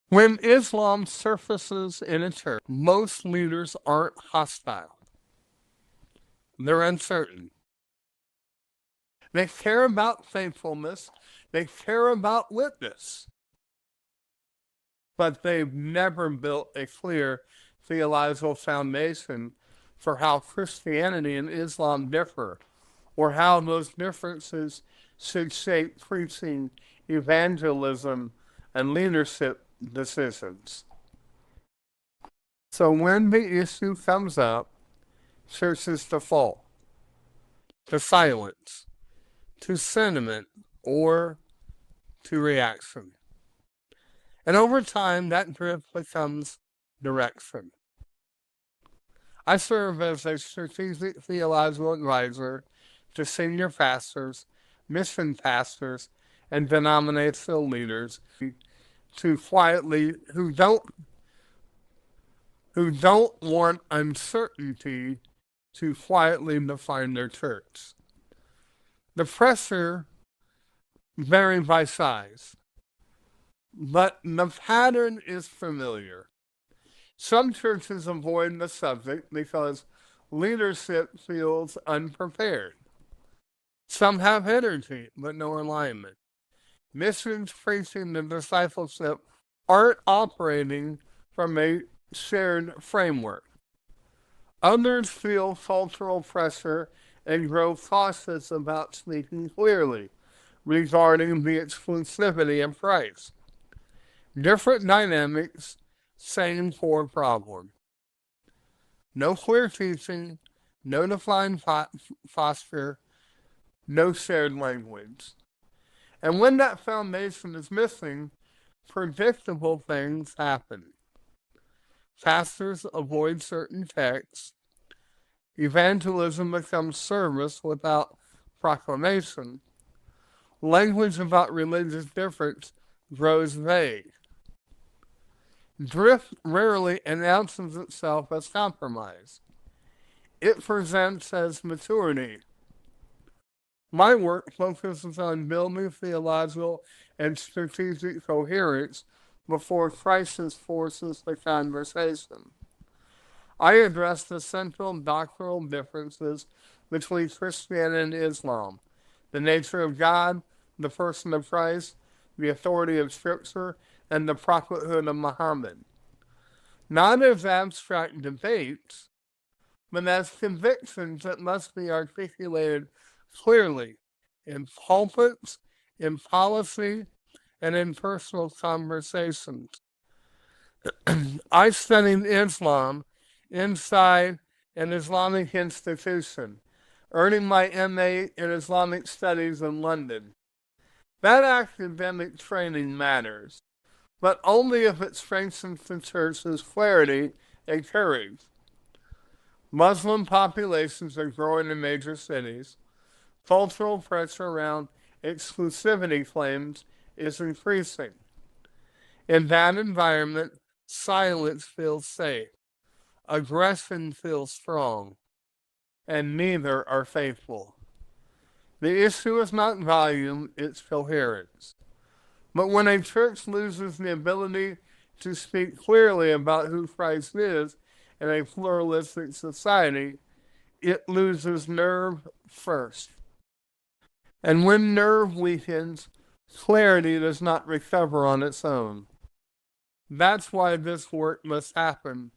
When Islam surfaces in a church, most leaders aren't hostile. They're uncertain. They care about faithfulness. They care about witness. But they've never built a clear theological foundation for how Christianity and Islam differ, or how those differences should shape preaching, evangelism, and leadership decisions. So when the issue comes up, churches default to silence, to sentiment, or to reaction. And over time, that drift becomes direction. I serve as a strategic theological advisor to senior pastors, mission pastors, and denominational leaders to quietly who don't want uncertainty to quietly define their church. The pressure varies by size, but the pattern is familiar. Some churches avoid the subject because leadership feels unprepared. Some have energy, but no alignment. Missions, preaching, and discipleship aren't operating from a shared framework. Others feel cultural pressure and grow cautious about speaking clearly regarding the exclusivity of Christ. Different dynamics, same core problem. No clear teaching, no defined posture, no shared language. And when that foundation is missing, predictable things happen. Pastors avoid certain texts. Evangelism becomes service without proclamation. Language about religious difference grows vague. Drift rarely announces itself as compromise. It presents as maturity. My work focuses on building theological and strategic coherence before crisis forces the conversation. I address the central doctrinal differences between Christianity and Islam, the nature of God, the person of Christ, the authority of Scripture, and the prophethood of Muhammad. Not as abstract debates, but as convictions that must be articulated clearly in pulpits, in policy, and in personal conversations. I studied Islam inside an Islamic institution, earning my MA in Islamic Studies in London. That academic training matters, but only if it strengthens the church's clarity and courage. Muslim populations are growing in major cities. Cultural pressure around exclusivity claims is increasing. In that environment, silence feels safe, aggression feels strong, and neither are faithful. The issue is not volume, it's coherence. But when a church loses the ability to speak clearly about who Christ is in a pluralistic society, it loses nerve first. And when nerve weakens, clarity does not recover on its own. That's why this work must happen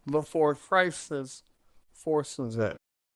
before crisis forces it.